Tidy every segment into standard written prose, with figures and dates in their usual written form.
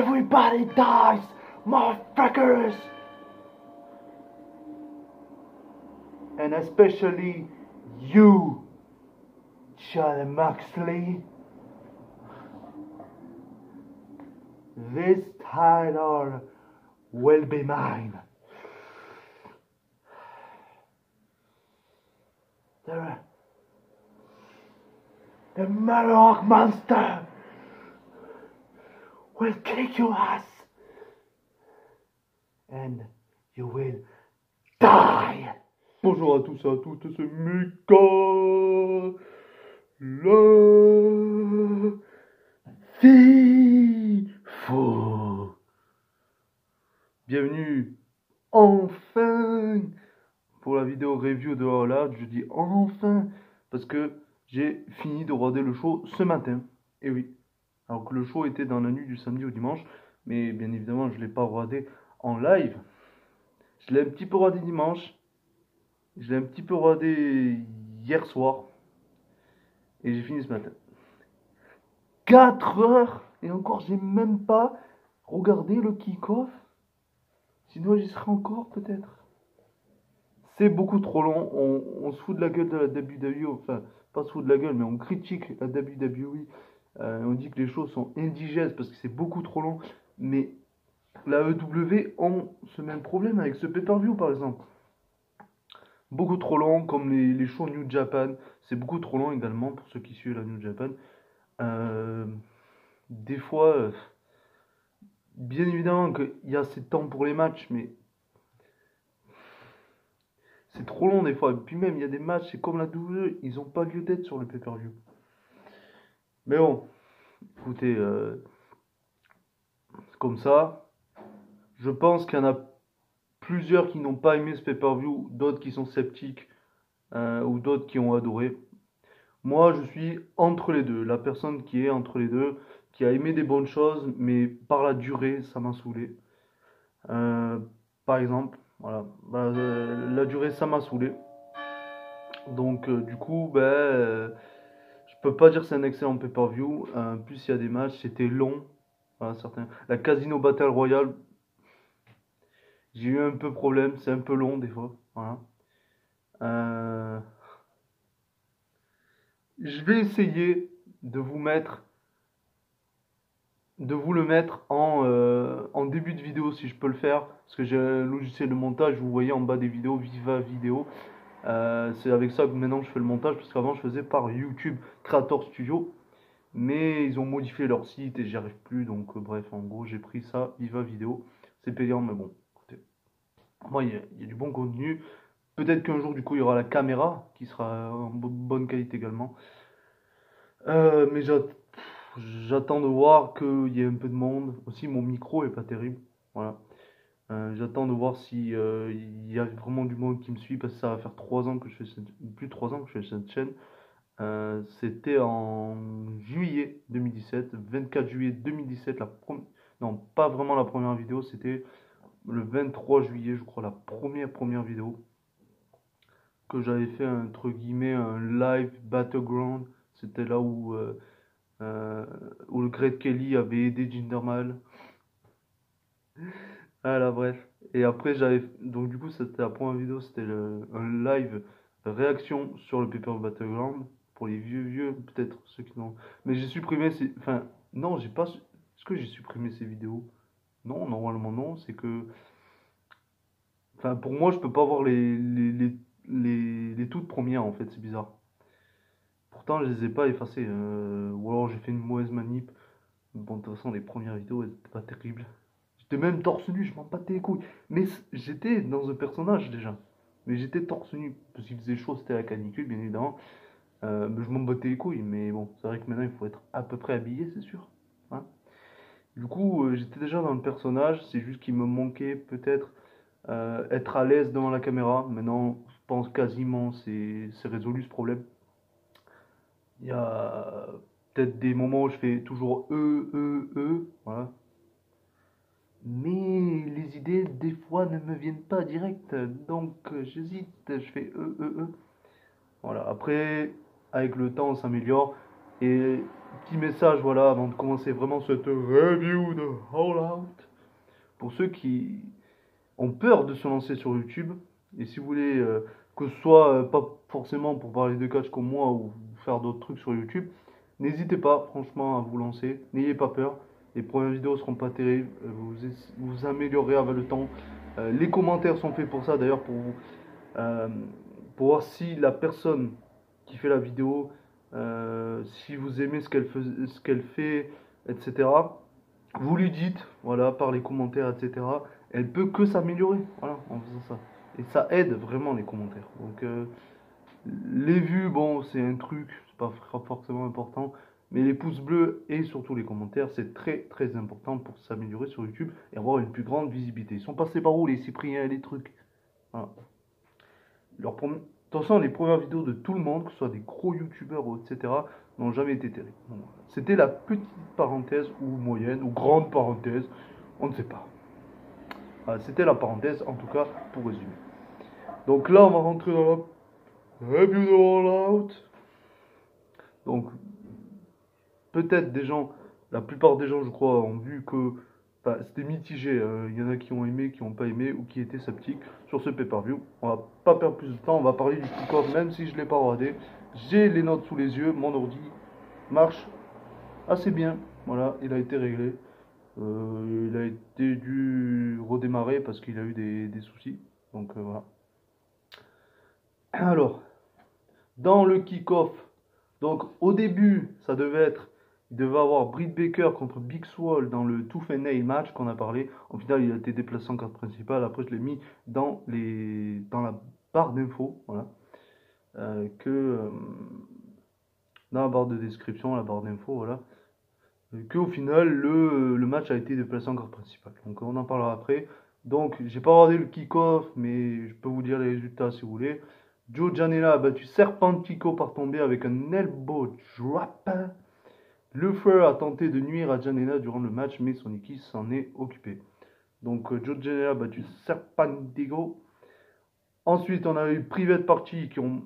Everybody dies, motherfuckers! And especially you, Charlie Moxley. This title will be mine. The Murdoch monster will kick your ass. And you will die. Bonjour à tous et à toutes, c'est Mika, le fou. Bienvenue enfin pour la vidéo review de All Out. Je dis enfin parce que j'ai fini de regarder le show ce matin. Et oui, alors que le show était dans la nuit du samedi au dimanche, mais bien évidemment je ne l'ai pas regardé en live. Je l'ai un petit peu regardé dimanche, je l'ai un petit peu regardé hier soir, et j'ai fini ce matin. 4 heures, et encore j'ai même pas regardé le kick-off. Sinon j'y serai encore peut-être. C'est beaucoup trop long, on se fout de la gueule de la WWE, enfin pas se fout de la gueule, mais on critique la WWE. On dit que les shows sont indigestes parce que c'est beaucoup trop long, mais la EW ont ce même problème avec ce pay-per-view par exemple. Beaucoup trop long, comme les shows New Japan, c'est beaucoup trop long également pour ceux qui suivent la New Japan. Des fois, bien évidemment qu'il y a assez de temps pour les matchs, mais c'est trop long des fois. Et puis même, il y a des matchs, c'est comme la WWE, ils n'ont pas lieu d'être sur le pay-per-view. Mais bon, écoutez, c'est comme ça. Je pense qu'il y en a plusieurs qui n'ont pas aimé ce pay-per-view, d'autres qui sont sceptiques, ou d'autres qui ont adoré. Moi, je suis entre les deux, la personne qui est entre les deux, qui a aimé des bonnes choses, mais par la durée, ça m'a saoulé. Par exemple, voilà, la durée, ça m'a saoulé. Donc, du coup, je peux pas dire que c'est un excellent pay-per-view. Plus il y a des matchs, c'était long. Voilà, certains. La Casino Battle Royale, j'ai eu un peu problème, c'est un peu long des fois. Voilà. Je vais essayer de vous le mettre en début de vidéo si je peux le faire, parce que j'ai un logiciel de montage, vous voyez en bas des vidéos, Viva Vidéo. C'est avec ça que maintenant je fais le montage, parce qu'avant je faisais par YouTube Creator Studio, mais ils ont modifié leur site et j'y arrive plus, donc bref, en gros j'ai pris ça, Viva Vidéo. C'est payant, mais bon, écoutez, moi il y a du bon contenu. Peut-être qu'un jour du coup il y aura la caméra qui sera en bonne qualité également. Mais j'attends de voir qu'il y ait un peu de monde. Aussi, mon micro est pas terrible. Voilà. J'attends de voir si il y a vraiment du monde qui me suit parce que ça va faire 3 ans que je fais plus de 3 ans que je fais cette chaîne. C'était en juillet 2017, 24 juillet 2017, non, pas vraiment la première vidéo, c'était le 23 juillet, je crois, la première vidéo que j'avais fait entre guillemets un live battleground. C'était là où le Great Kelly avait aidé Jinder Mahal. Voilà, bref. Et après, donc, du coup, c'était la première vidéo, c'était un live réaction sur le Paper Battleground. Pour les vieux, peut-être ceux qui n'ont. Mais j'ai supprimé ces. Enfin, non, j'ai pas. Est-ce que j'ai supprimé ces vidéos? Non, normalement, non. C'est que. Enfin, pour moi, je peux pas voir les toutes premières, en fait, c'est bizarre. Pourtant, je les ai pas effacées. Ou alors j'ai fait une mauvaise manip. Bon, de toute façon, les premières vidéos, elles étaient pas terribles. J'étais même torse nu, je m'en battais les couilles. Mais j'étais dans un personnage déjà. Mais j'étais torse nu. Parce qu'il faisait chaud, c'était la canicule, bien évidemment. Mais je m'en battais les couilles. Mais bon, c'est vrai que maintenant, il faut être à peu près habillé, c'est sûr. Hein. Du coup, j'étais déjà dans le personnage. C'est juste qu'il me manquait peut-être être à l'aise devant la caméra. Maintenant, je pense quasiment c'est résolu ce problème. Il y a peut-être des moments où je fais toujours voilà. Mais les idées, des fois, ne me viennent pas direct. Donc, j'hésite, je fais Voilà. Après, avec le temps, on s'améliore. Et petit message, voilà, avant de commencer vraiment cette review de All Out, pour ceux qui ont peur de se lancer sur YouTube, et si vous voulez que ce soit pas forcément pour parler de catch comme moi ou faire d'autres trucs sur YouTube, n'hésitez pas franchement à vous lancer, n'ayez pas peur. Les premières vidéos seront pas terribles, vous améliorerez avec le temps. Les commentaires sont faits pour ça d'ailleurs, euh, pour voir si la personne qui fait la vidéo, si vous aimez ce qu'elle fait, etc. Vous lui dites, voilà, par les commentaires, etc. Elle peut que s'améliorer, voilà, en faisant ça. Et ça aide vraiment les commentaires. Donc, les vues, bon, c'est un truc, c'est pas forcément important. Mais les pouces bleus et surtout les commentaires, c'est très très important pour s'améliorer sur YouTube et avoir une plus grande visibilité. Ils sont passés par où les Cypriens et les trucs? Voilà. De toute façon, les premières vidéos de tout le monde, que ce soit des gros youtubeurs, etc., n'ont jamais été terribles. Bon, voilà. C'était la petite parenthèse, ou moyenne, ou grande parenthèse, on ne sait pas. Voilà, c'était la parenthèse, en tout cas, pour résumer. Donc là, on va rentrer dans la review de All Out. Donc, peut-être des gens, la plupart des gens, je crois, ont vu que c'était mitigé. Il y en a qui ont aimé, qui n'ont pas aimé, ou qui étaient sceptiques sur ce pay-per-view. On va pas perdre plus de temps, on va parler du kick-off, même si je ne l'ai pas regardé. J'ai les notes sous les yeux, mon ordi marche assez bien. Voilà, il a été réglé. Il a été dû redémarrer parce qu'il a eu des soucis. Donc voilà. Alors, dans le kick-off, donc au début, il devait avoir Britt Baker contre Big Swole dans le Tooth and Nail match qu'on a parlé. Au final, il a été déplacé en carte principale. Après, je l'ai mis dans la barre d'infos, voilà, dans la barre de description, la barre d'infos, voilà. Que au final, le match a été déplacé en carte principale. Donc, on en parlera après. Donc, j'ai pas regardé le kick-off, mais je peux vous dire les résultats si vous voulez. Joe Janela a battu Serpentico par tomber avec un elbow drop. Luther a tenté de nuire à Janela durant le match, mais son équipe s'en est occupé. Donc Joe Janela a battu Serpentico. Ensuite, on a eu Private Party qui ont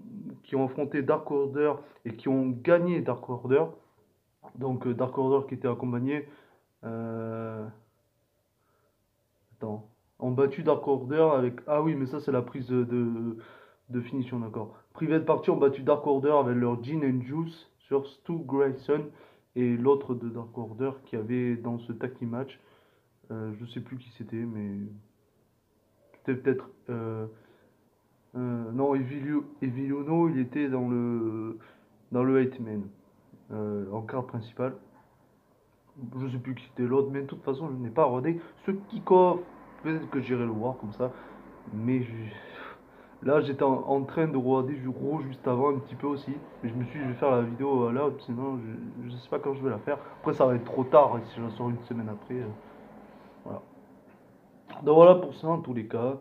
affronté Dark Order et qui ont gagné Dark Order. Donc Dark Order qui était accompagné... Attends. Ont battu Dark Order avec... Ah oui, mais ça c'est la prise de finition, d'accord. Private Party ont battu Dark Order avec leur Gin and Juice sur Stu Grayson et l'autre de Dark Order qui avait dans ce tag team match. Je sais plus qui c'était, mais c'était peut-être... non, Eviliono, il était dans le 8-man, en carte principale. Je sais plus qui c'était l'autre, mais de toute façon, je n'ai pas regardé ce kick-off. Peut-être que j'irai le voir comme ça. Mais là, j'étais en train de regarder du Raw juste avant, un petit peu aussi. Mais je me suis dit, je vais faire la vidéo là, sinon, je sais pas quand je vais la faire. Après, ça va être trop tard si je la sors une semaine après. Voilà. Donc voilà pour ça, en tous les cas.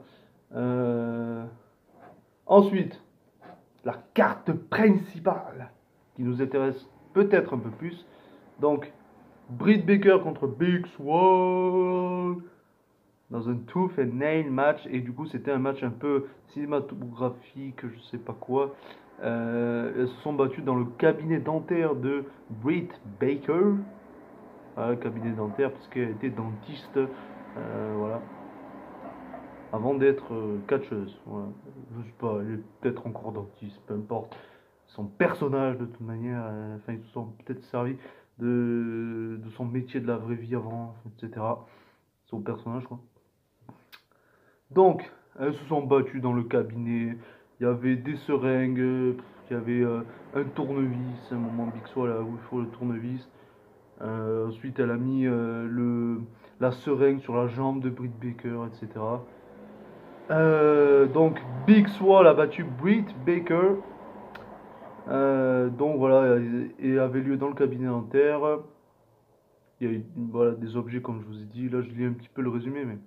Ensuite, la carte principale qui nous intéresse peut-être un peu plus. Donc, Britt Baker contre Big Swole dans un Tooth and Nail match. Et du coup, c'était un match un peu cinématographique, je sais pas quoi. Elles se sont battues dans le cabinet dentaire de Britt Baker. Voilà, cabinet dentaire, parce qu'elle était dentiste. Voilà. Avant d'être catcheuse. Voilà. Je sais pas, elle est peut-être encore dentiste, peu importe. Son personnage, de toute manière, enfin, ils se sont peut-être servis de son métier de la vraie vie avant, etc. Son personnage, quoi. Donc, elles se sont battues dans le cabinet. Il y avait des seringues, il y avait un tournevis. À un moment, Big Swole là où il faut le tournevis. Ensuite, elle a mis la seringue sur la jambe de Britt Baker, etc. Donc, Big Swole a battu Britt Baker. Donc voilà, et avait lieu dans le cabinet dentaire. Il y a eu voilà, des objets comme je vous ai dit. Là, je lis un petit peu le résumé, mais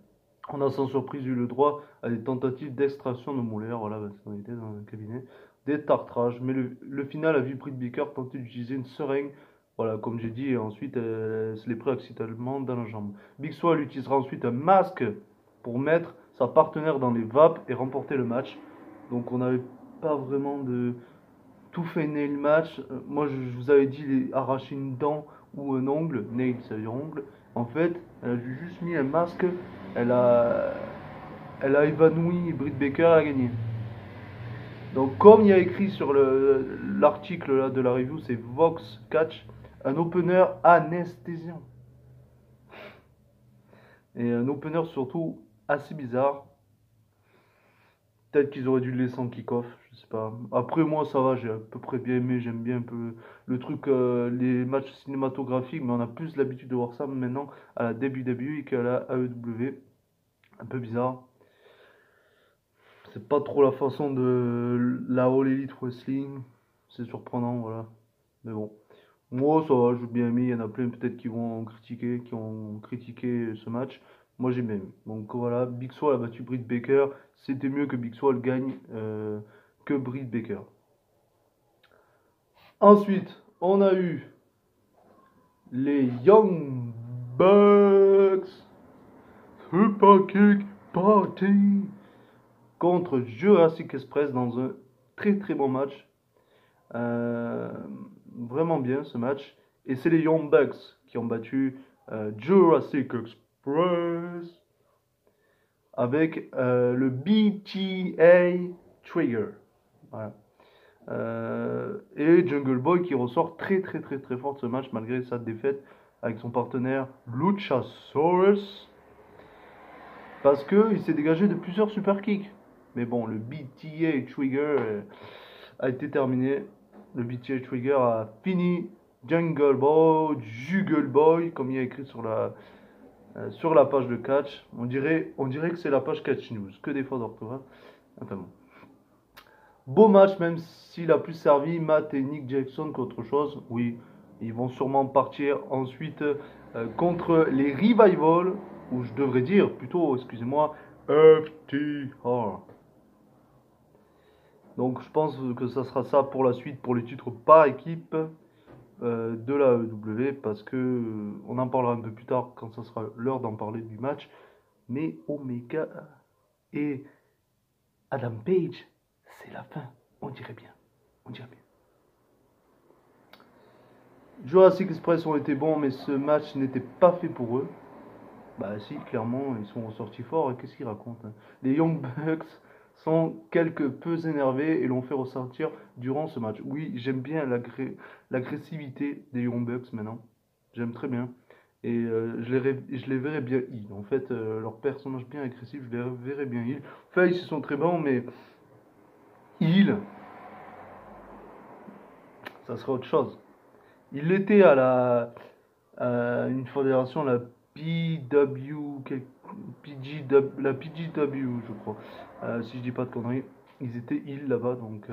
on a sans surprise eu le droit à des tentatives d'extraction de molaires. Voilà, parce qu'on était dans un cabinet. Des tartrages. Mais le final a vu Britt Baker tenter d'utiliser une seringue. Voilà, comme j'ai dit, et ensuite elle se l'est pris accidentellement dans la jambe. Big Swole utilisera ensuite un masque pour mettre sa partenaire dans les vapes et remporter le match. Donc on n'avait pas vraiment de tout fait nail match. Moi, je vous avais dit arracher une dent ou un ongle. Nail, ça veut dire ongle. En fait, elle a juste mis un masque. Elle a, elle a évanoui Britt Baker, elle a gagné. Donc, comme il y a écrit sur l'article là de la review, c'est Vox Catch, un opener anesthésiant. Et un opener surtout assez bizarre. Peut-être qu'ils auraient dû le laisser en kick-off, je sais pas. Après, moi, ça va, j'ai à peu près bien aimé, j'aime bien un peu le truc, les matchs cinématographiques, mais on a plus l'habitude de voir ça maintenant à la WWE qu'à la AEW. Un peu bizarre. C'est pas trop la façon de la All Elite Wrestling. C'est surprenant, voilà. Mais bon. Moi, ça va, j'ai bien aimé. Il y en a plein peut-être qui ont critiqué ce match. Moi, j'ai bien aimé. Donc voilà, Big Swole a battu Britt Baker. C'était mieux que Big Swole gagne que Britt Baker. Ensuite, on a eu les Young Bucks Super Kick Party contre Jurassic Express dans un très très bon match. Euh, Vraiment bien ce match. Et c'est les Young Bucks qui ont battu Jurassic Express avec le BTA Trigger. Voilà. Et Jungle Boy qui ressort très très très très fort de ce match malgré sa défaite avec son partenaire Luchasaurus. Parce qu'il s'est dégagé de plusieurs super kicks. Mais bon, le BTA Trigger a été terminé. Le BTA Trigger a fini Jungle Boy, comme il y a écrit sur la page de catch. On dirait que c'est la page Catch News, que des fautes d'orthographe. Enfin bon. Beau match, même s'il a plus servi Matt et Nick Jackson qu'autre chose. Oui, ils vont sûrement partir ensuite contre les Revival, ou je devrais dire plutôt, excusez-moi, FTR. Donc je pense que ça sera ça pour la suite, pour les titres par équipe de la AEW, parce que on en parlera un peu plus tard quand ça sera l'heure d'en parler du match. Mais Omega et Adam Page, c'est la fin, on dirait bien. On dirait bien. Jurassic Express ont été bons, mais ce match n'était pas fait pour eux. Bah si, clairement, ils sont ressortis forts. Et qu'est-ce qu'ils racontent, hein? Les Young Bucks sont quelque peu énervés et l'ont fait ressortir durant ce match. Oui, j'aime bien l'agressivité des Young Bucks maintenant. J'aime très bien. Et je les verrais bien heal. En fait, leur personnage bien agressif, je les verrais bien heal. Enfin, ils sont très bons, mais heal, ça serait autre chose. Il l'était à une fédération, la la PGW, je crois. Si je dis pas de conneries, ils étaient heal là-bas, donc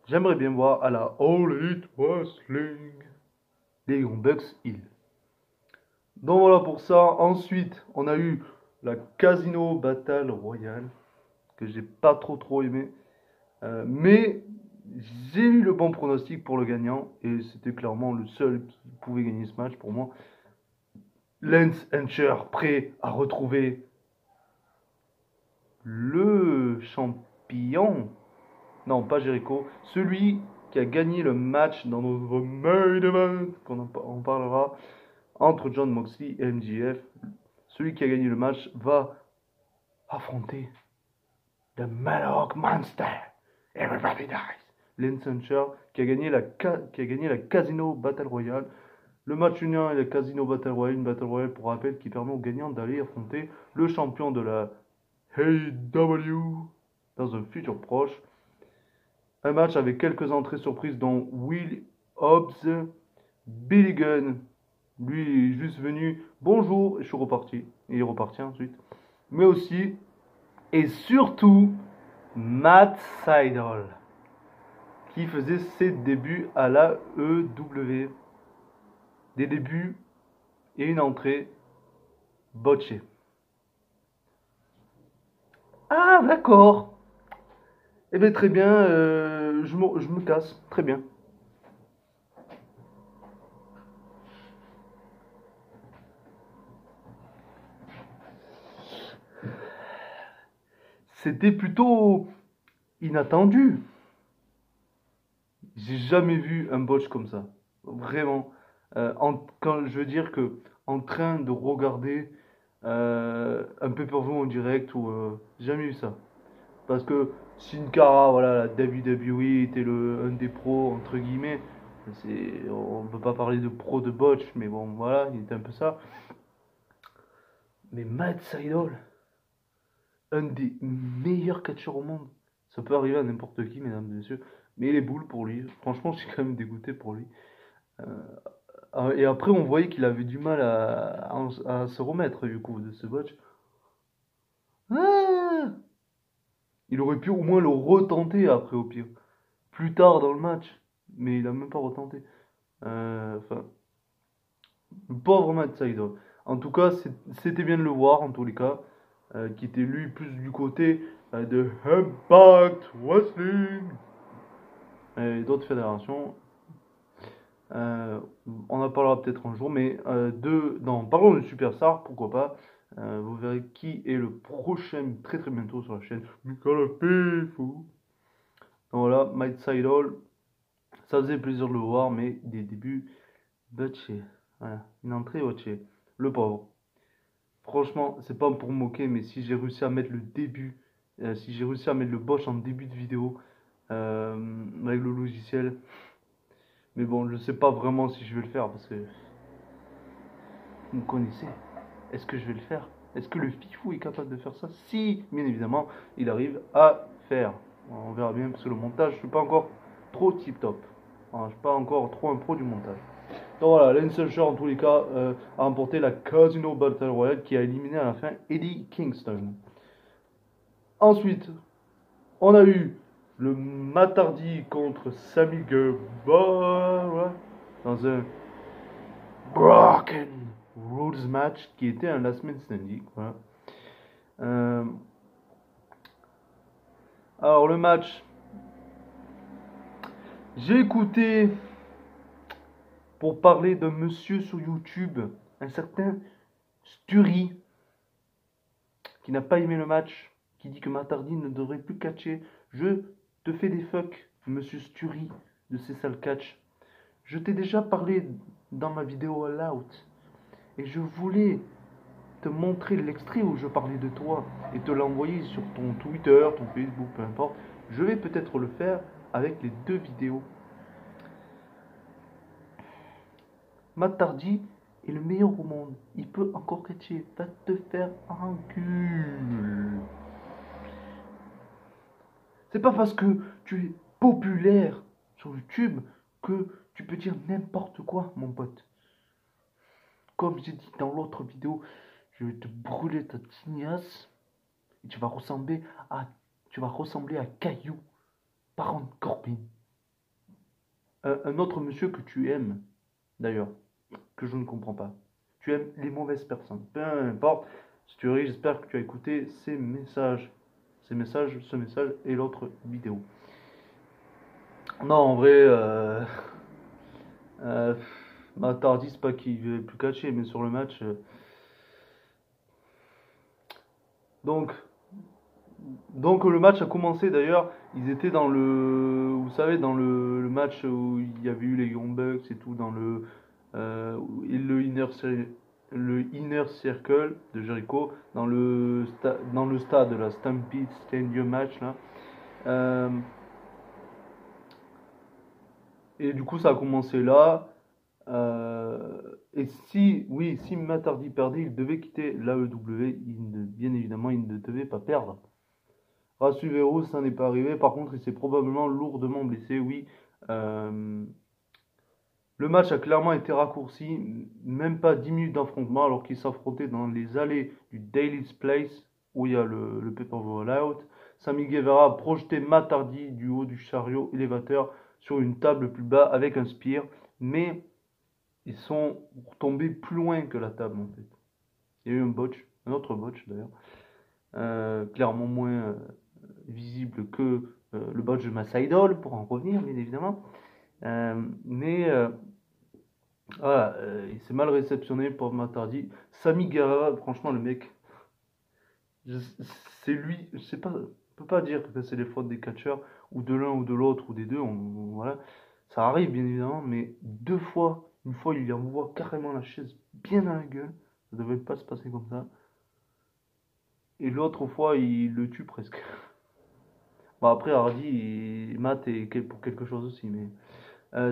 j'aimerais bien voir à la All Elite Wrestling les Young Bucks heal. Donc voilà pour ça. Ensuite, on a eu la Casino Battle Royale que j'ai pas trop aimé, mais j'ai eu le bon pronostic pour le gagnant et c'était clairement le seul qui pouvait gagner ce match pour moi. Lance Archer prêt à retrouver le champion. Non, pas Jericho. Celui qui a gagné le match dans notre main event, on parlera, entre John Moxley et MJF. Celui qui a gagné le match va affronter The Mohawk Monster. Everybody dies. Lance Archer qui a gagné la Casino Battle Royale. Le match union et la Casino Battle Royale, une Battle Royale pour rappel qui permet aux gagnants d'aller affronter le champion de la AEW dans un futur proche. Un match avec quelques entrées surprises dont Will Hobbs, Billy Gunn, lui est juste venu, bonjour, et je suis reparti. Et il est reparti ensuite. Mais aussi, et surtout, Matt Sydal, qui faisait ses débuts à la EW. Des débuts et une entrée botchée. Ah, d'accord. Eh bien, très bien, je me casse. Très bien. C'était plutôt inattendu. J'ai jamais vu un botch comme ça. Vraiment. Quand je veux dire que en train de regarder un pay-per-view en direct ou j'ai jamais vu ça. Parce que Sin Cara, voilà, la WWE était un des pros entre guillemets. On peut pas parler de pro de botch, mais bon, voilà, il était un peu ça. Mais Matt Sydal, un des meilleurs catcheurs au monde. Ça peut arriver à n'importe qui, mesdames et messieurs. Mais les boules pour lui. Franchement, je suis quand même dégoûté pour lui. Et après, on voyait qu'il avait du mal à se remettre du coup de ce botch. Ah, il aurait pu au moins le retenter après au pire. Plus tard dans le match. Mais il a même pas retenté. Enfin, le pauvre Matt Sydal. En tout cas, c'était bien de le voir en tous les cas. Qui était lui plus du côté de Impact Wrestling et d'autres fédérations. Euh, on en parlera peut-être un jour, mais parlons de Superstar, pourquoi pas. Vous verrez qui est le prochain très très bientôt sur la chaîne. Nicolas Pifou. Donc voilà, Mike Seidel, ça faisait plaisir de le voir, mais des débuts botchés. Voilà, une entrée botchée. Le pauvre. Franchement, c'est pas pour me moquer, mais si j'ai réussi à mettre le début, si j'ai réussi à mettre le botch en début de vidéo avec le logiciel, mais bon, je sais pas vraiment si je vais le faire parce que vous me connaissez. Est-ce que je vais le faire? Est-ce que le fifou est capable de faire ça? Si, bien évidemment, il arrive à faire. On verra bien parce que le montage, je suis pas encore trop tip top. Je suis pas encore trop un pro du montage. Donc voilà, Lance Archer en tous les cas a remporté la Casino Battle Royale qui a éliminé à la fin Eddie Kingston. Ensuite, on a eu le Matardi contre Sammy Guevara dans un Broken Rules match qui était un last man standing. Voilà. Euh, alors le match, j'ai écouté pour parler d'un monsieur sur YouTube, un certain Sturi, qui n'a pas aimé le match, qui dit que Matardi ne devrait plus catcher. Je te fais des fuck, monsieur Sturi, de ces sales catch. Je t'ai déjà parlé dans ma vidéo All Out, et je voulais te montrer l'extrait où je parlais de toi et te l'envoyer sur ton Twitter, ton Facebook, peu importe. Je vais peut-être le faire avec les deux vidéos. Matt Hardy est le meilleur au monde. Il peut encore catcher. Va te faire enculer. C'est pas parce que tu es populaire sur YouTube que tu peux dire n'importe quoi, mon pote. Comme j'ai dit dans l'autre vidéo, je vais te brûler ta tignasse et tu vas ressembler à Caillou, Baron Corbin. Un autre monsieur que tu aimes, d'ailleurs, que je ne comprends pas. Tu aimes les mauvaises personnes. Peu importe. Stury, j'espère que tu as écouté ce message et l'autre vidéo. Non, en vrai, Matardi, c'est pas qu'il veut plus catcher, mais sur le match. Donc, donc le match a commencé d'ailleurs. Ils étaient dans vous savez, dans le match où il y avait eu les Young Bucks et tout, dans le inner circle de Jericho, dans le stade, la Stampede Stadium match là. Euh, et du coup, ça a commencé là. Et si Matt Hardy perdait, il devait quitter l'AEW. Bien évidemment, il ne devait pas perdre. Rassurez-vous, ça n'est pas arrivé. Par contre, il s'est probablement lourdement blessé. Oui. Euh, le match a clairement été raccourci. Même pas 10 minutes d'affrontement alors qu'ils s'affrontaient dans les allées du Daily's Place où il y a le pay-per-view All Out. Sammy Guevara a projeté Matt Hardy du haut du chariot élévateur sur une table plus bas avec un spear. Mais ils sont tombés plus loin que la table en fait. Il y a eu un autre botch d'ailleurs, clairement moins visible que le botch de Massaidol, pour en revenir bien évidemment. Mais voilà, il s'est mal réceptionné pour Matardi. Sami Guerrera, franchement le mec, c'est lui, je sais pas peut pas dire que c'est les fautes des catcheurs, ou de l'un ou de l'autre, ou des deux, voilà. Ça arrive, bien évidemment, mais deux fois, une fois, il lui envoie carrément la chaise bien dans la gueule. Ça devait pas se passer comme ça. Et l'autre fois, il le tue presque. Bon, après, Hardy, Matt est pour quelque chose aussi, mais...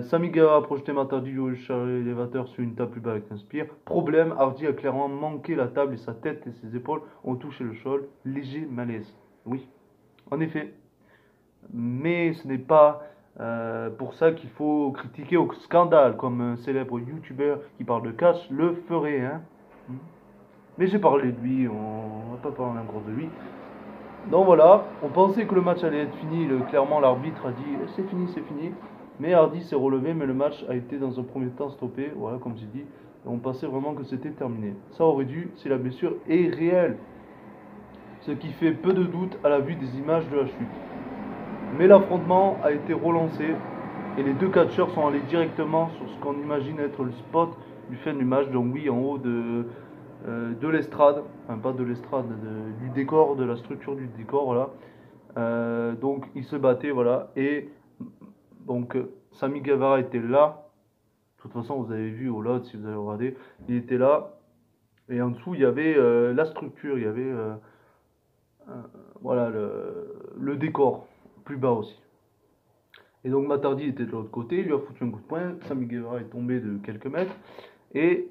Sami Guevara a projeté Matt Hardy au chariot élévateur sur une table plus bas avec un spear. Problème, Hardy a clairement manqué la table et sa tête et ses épaules ont touché le sol. Léger malaise. Oui, en effet. Mais ce n'est pas pour ça qu'il faut critiquer au scandale, comme un célèbre youtubeur qui parle de catch le ferait. Hein. Mais j'ai parlé de lui, on va pas parler encore de lui. Donc voilà, on pensait que le match allait être fini. Clairement, l'arbitre a dit c'est fini, c'est fini. Mais Hardy s'est relevé, mais le match a été dans un premier temps stoppé. Voilà, comme j'ai dit. On pensait vraiment que c'était terminé. Ça aurait dû si la blessure est réelle. Ce qui fait peu de doute à la vue des images de la chute. Mais l'affrontement a été relancé et les deux catcheurs sont allés directement sur ce qu'on imagine être le spot du fin du match. Donc oui, en haut de l'estrade, enfin pas de l'estrade, du décor, de la structure du décor, voilà. Donc ils se battaient, voilà. Et donc Sami Guevara était là. De toute façon, vous avez vu au lot, si vous avez regardé, il était là. Et en dessous, il y avait la structure, il y avait voilà, le décor, plus bas aussi. Et donc Matt Hardy était de l'autre côté, il lui a foutu un coup de poing, Sami Guevara est tombé de quelques mètres et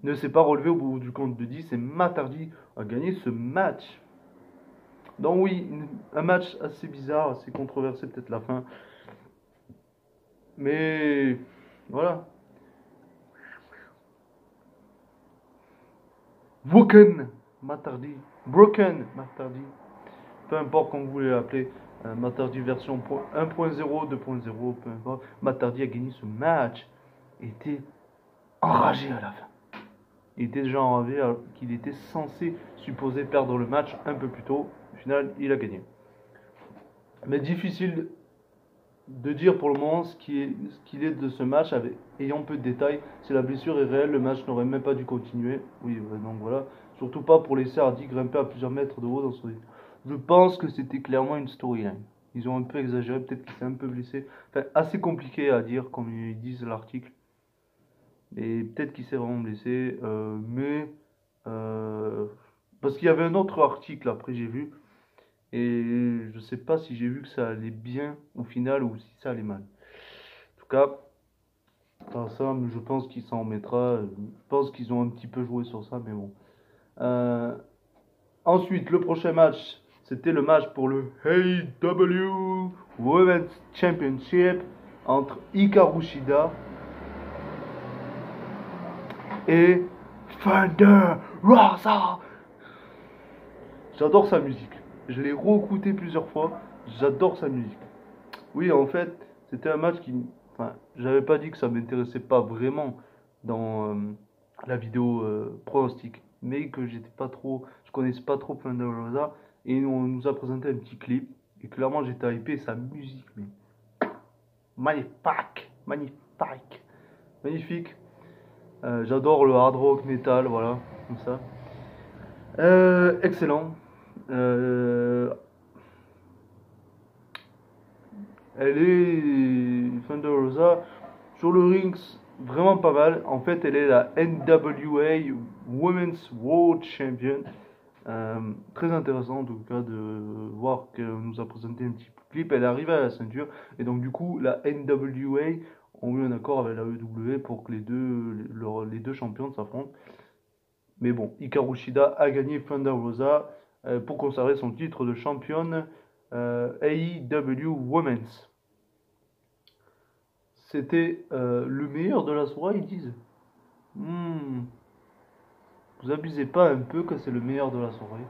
ne s'est pas relevé au bout du compte de 10 et Matt Hardy a gagné ce match. Donc oui, un match assez bizarre, assez controversé peut-être la fin. Mais voilà. Broken Matt Hardy. Broken Matt Hardy. Peu importe comment vous voulez l'appeler. Matt Hardy version 1.0, 2.0, peu importe. Matt Hardy a gagné ce match. Il était enragé à la fin. Il était déjà enragé alors qu'il était censé supposer perdre le match un peu plus tôt. Au final, il a gagné. Mais difficile de dire pour le moment ce qu'il est de ce match, ayant peu de détails. Si la blessure est réelle, le match n'aurait même pas dû continuer. Oui, donc voilà. Surtout pas pour laisser Hardy grimper à plusieurs mètres de haut dans son... Je pense que c'était clairement une storyline. Ils ont un peu exagéré, peut-être qu'il s'est un peu blessé. Enfin, assez compliqué à dire, comme ils disent l'article. Et peut-être qu'il s'est vraiment blessé. Parce qu'il y avait un autre article après, j'ai vu. Et je sais pas si j'ai vu que ça allait bien au final ou si ça allait mal. En tout cas, ça, je pense qu'il s'en remettra. Je pense qu'ils ont un petit peu joué sur ça, mais bon. Ensuite, le prochain match, c'était le match pour le AEW Women's Championship entre Hikaru Shida et Thunder Rosa. J'adore sa musique. Je l'ai re-écouté plusieurs fois. J'adore sa musique. Oui, en fait, c'était un match qui... Enfin, j'avais pas dit que ça m'intéressait pas vraiment dans la vidéo pronostic. Mais que j'étais pas trop... Je connaissais pas trop Thunder Rosa. Et on nous a présenté un petit clip. Et clairement, j'étais hypé. Sa musique, mais... Magnifique. Magnifique. Magnifique. J'adore le hard rock metal, voilà. Comme ça. Excellent. Elle est Thunder Rosa sur le ring, vraiment pas mal. En fait, elle est la NWA Women's World Champion. Très intéressant en tout cas de voir qu'elle nous a présenté un petit clip. Elle est arrivée à la ceinture et donc du coup la NWA ont eu un accord avec la EW pour que les deux championnes s'affrontent. Mais bon, Hikaru Shida a gagné Thunder Rosa pour conserver son titre de championne AEW Women's. C'était le meilleur de la soirée, ils disent. Vous abusez pas un peu que c'est le meilleur de la soirée.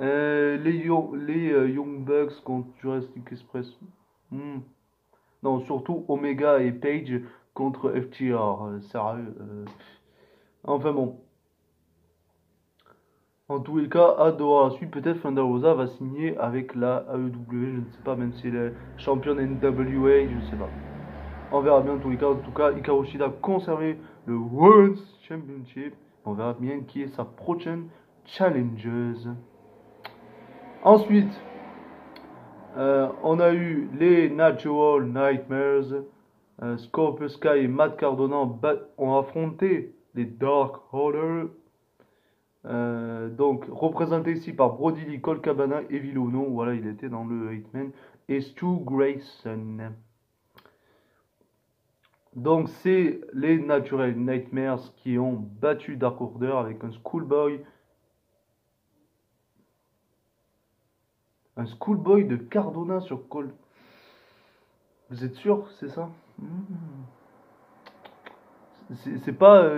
Les Young Bucks contre Jurassic Express. Non, surtout Omega et Page contre FTR. Sérieux. Enfin bon. En tous les cas, hâte de voir la suite. Peut-être Thunder Rosa va signer avec la AEW. Je ne sais pas, même si elle est championne NWA, je ne sais pas. On verra bien en tous les cas. En tout cas, Hikaru Shida a conservé le World Championship. On verra bien qui est sa prochaine challengeuse. Ensuite, on a eu les Natural Nightmares. Scorpio Sky et Matt Cardona ont affronté les Dark Order. Donc, représenté ici par Brody Lee, Colt Cabana et Vilono. Voilà, il était dans le 8-man. Et Stu Grayson. Donc, c'est les Natural Nightmares qui ont battu Dark Order avec un Schoolboy. Un Schoolboy de Cardona sur Colt. Vous êtes sûr, c'est ça? C'est pas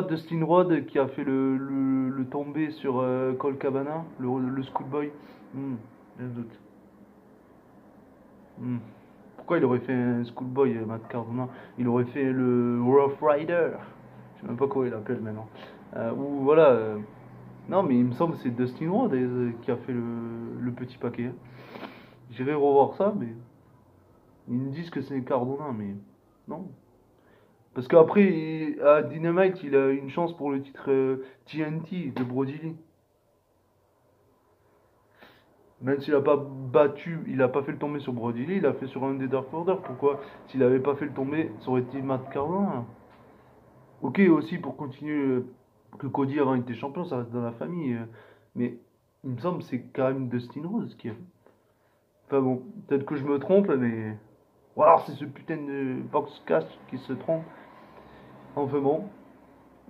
Dustin Rhodes qui a fait le tombé sur Colt Cabana, le Schoolboy. J'ai un doute. Pourquoi il aurait fait un Schoolboy, Matt Cardona? Il aurait fait le Rough Rider. Je sais même pas comment il l'appelle maintenant. Ou voilà. Non, mais il me semble que c'est Dustin Rhodes qui a fait le petit paquet. J'irai revoir ça, mais ils me disent que c'est Cardona, mais non. Parce qu'après, à Dynamite, il a une chance pour le titre TNT de Brody Lee. Même s'il a pas battu, il a pas fait le tomber sur Brody Lee, il a fait sur un des Dark Order. Pourquoi? S'il avait pas fait le tomber, ça aurait été Matt Cardona. Ok, aussi pour continuer que Cody avant été champion, ça reste dans la famille. Mais il me semble que c'est quand même Dustin Rhodes qui a. Enfin bon, peut-être que je me trompe, mais. Ou alors c'est ce putain de Boxcast qui se trompe. Enfin bon.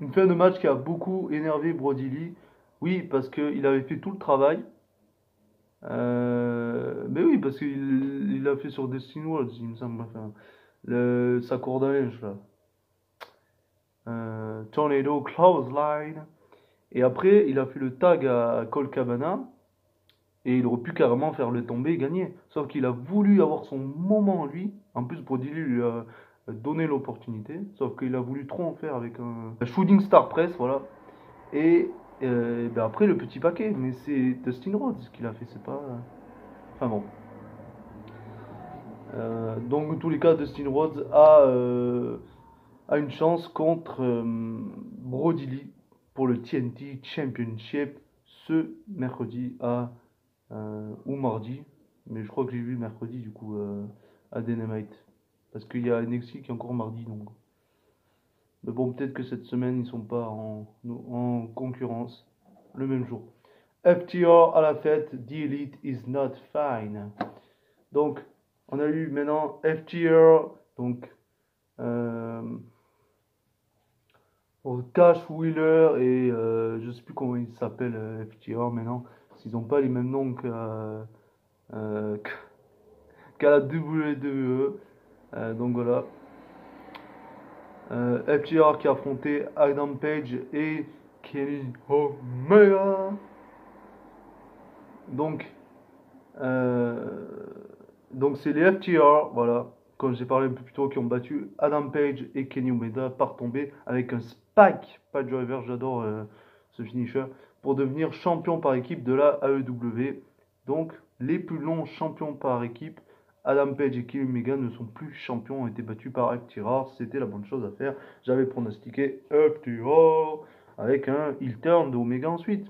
Une fin de match qui a beaucoup énervé Brody Lee. Oui, parce qu'il avait fait tout le travail. Mais oui, parce qu'il l'a fait sur Destiny Worlds, il me semble. Enfin, sa corde à linge, là. Tornado Clothesline. Et après, il a fait le tag à Colt Cabana. Et il aurait pu carrément faire le tomber et gagner. Sauf qu'il a voulu avoir son moment, lui. En plus, Brody Lee lui a donné l'opportunité. Sauf qu'il a voulu trop en faire avec un Shooting Star Press, voilà. Et ben après, le petit paquet. Mais c'est Dustin Rhodes qui l'a fait, c'est pas. Enfin bon. Donc, dans tous les cas, Dustin Rhodes a une chance contre Brody Lee pour le TNT Championship ce mercredi ou mardi. Mais je crois que j'ai vu mercredi du coup à Dynamite. Parce qu'il y a NXT qui est encore mardi donc. Mais bon, peut-être que cette semaine ils sont pas en concurrence le même jour. FTR à la fête, The Elite is not fine. Donc, on a eu maintenant FTR, donc Cash Wheeler et je sais plus comment il s'appelle FTR maintenant, s'ils n'ont pas les mêmes noms euh, qu'à la WWE. Donc voilà. FTR qui a affronté Adam Page et Kenny Omega. Donc, euh, donc c'est les FTR, voilà, comme j'ai parlé un peu plus tôt, qui ont battu Adam Page et Kenny Omega par tomber avec un Spike Piledriver, j'adore ce finisher, pour devenir champion par équipe de la AEW. Donc, les plus longs champions par équipe, Adam Page et Kenny Omega ne sont plus champions, ont été battus par FTR, c'était la bonne chose à faire. J'avais pronostiqué FTR avec un heel turn de Omega ensuite.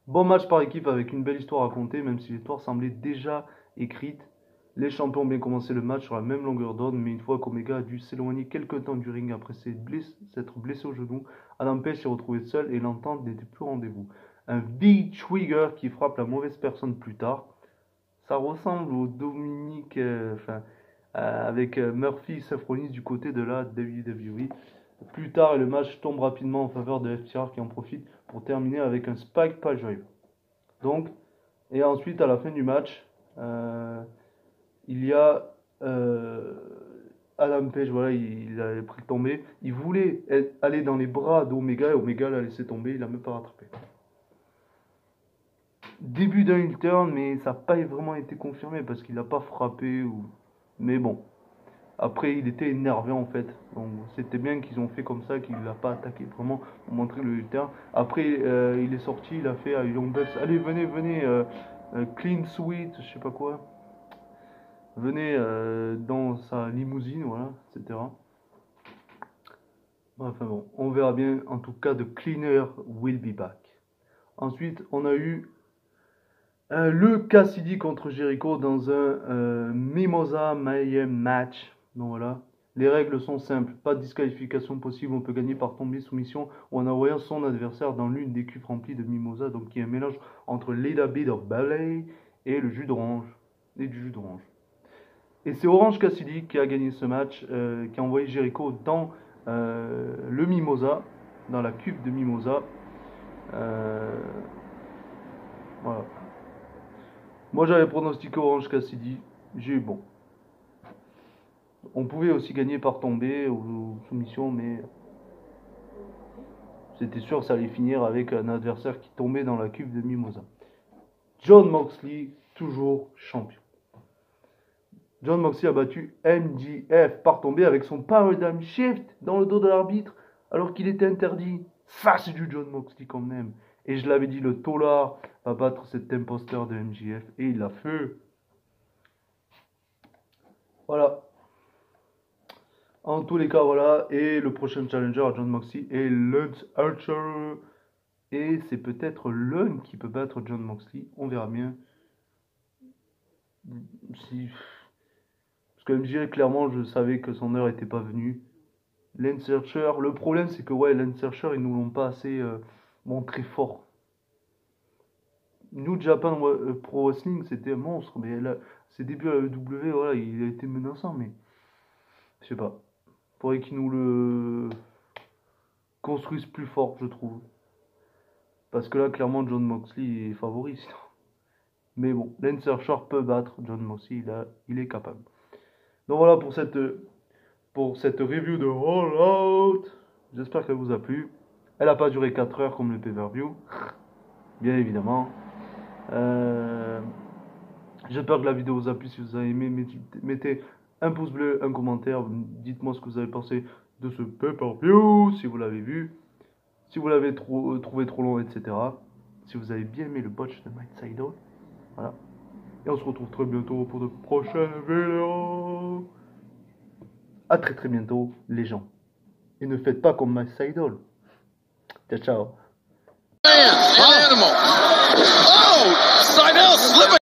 Bon match par équipe avec une belle histoire à raconter, même si l'histoire semblait déjà écrite. Les champions ont bien commencé le match sur la même longueur d'onde, mais une fois qu'Omega a dû s'éloigner quelques temps du ring après s'être blessé au genou, Adam Page s'est retrouvé seul et l'entente n'était plus au rendez-vous. Un big trigger qui frappe la mauvaise personne plus tard. Ça ressemble au Dominique, avec Murphy et Seth Rollins du côté de la WWE. Plus tard, le match tombe rapidement en faveur de FTR qui en profite pour terminer avec un Spike Piledriver. Donc, et ensuite à la fin du match, il y a Adam Page, voilà, il a pris le tombé. Il voulait aller dans les bras d'Omega et Omega l'a laissé tomber, il l'a même pas rattrapé. Début d'un heel turn, mais ça n'a pas vraiment été confirmé parce qu'il n'a pas frappé. Mais bon, après, il était énervé en fait. Donc c'était bien qu'ils ont fait comme ça, qu'il l'a pas attaqué vraiment pour montrer le terrain. Après, il est sorti, il a fait à Young Bucks, allez, venez, clean sweet, je sais pas quoi. Venez dans sa limousine, voilà, etc. Enfin bon, on verra bien. En tout cas, The Cleaner will be back. Ensuite, on a eu le Cassidy contre Jericho dans un Mimosa Mayhem match. Donc voilà. Les règles sont simples. Pas de disqualification possible. On peut gagner par tombée, soumission ou en envoyant son adversaire dans l'une des cuves remplies de Mimosa. Donc qui est un mélange entre Leda Bit of Ballet et le jus d'orange. Et du jus d'orange. Et c'est Orange Cassidy qui a gagné ce match, qui a envoyé Jericho dans le Mimosa, dans la cuve de Mimosa. Voilà. Moi j'avais pronostiqué Orange Cassidy, j'ai eu bon. On pouvait aussi gagner par tombée ou soumission, mais c'était sûr que ça allait finir avec un adversaire qui tombait dans la cuve de Mimosa. Jon Moxley, toujours champion. Jon Moxley a battu MJF par tombée avec son Paradigm Shift dans le dos de l'arbitre, alors qu'il était interdit. Ça, c'est du Jon Moxley quand même. Et je l'avais dit, le Tolar va battre cet imposteur de MJF. Et il l'a fait. Voilà. En tous les cas, voilà. Et le prochain challenger à Jon Moxley est Lance Archer. Et c'est peut-être Lun qui peut battre Jon Moxley. On verra bien. Si... Parce que MJF, clairement, je savais que son heure n'était pas venue. Lance Archer, le problème c'est que ouais, Lance Archer, ils nous l'ont pas assez montré fort. New Japan Pro Wrestling, c'était un monstre, mais là, ses débuts à la WWE, voilà, il a été menaçant, mais je sais pas. Faudrait qu'ils nous le construisent plus fort, je trouve. Parce que là, clairement, Jon Moxley est favori, sinon. Mais bon, Lance Archer peut battre Jon Moxley, il est capable. Donc voilà pour cette review de All Out. J'espère qu'elle vous a plu. Elle n'a pas duré 4 heures comme le pay-per-view, bien évidemment. J'espère que la vidéo vous a plu. Si vous avez aimé, mettez un pouce bleu, un commentaire. Dites-moi ce que vous avez pensé de ce pay-per-view, si vous l'avez vu, si vous l'avez trouvé trop long, etc. Si vous avez bien aimé le botch de Matt Sydal. Voilà. Et on se retrouve très bientôt pour de prochaines vidéos. A très très bientôt, les gens. Et ne faites pas comme Matt Sydal. Ciao, ciao. An animal. Oh! Sydal slipping.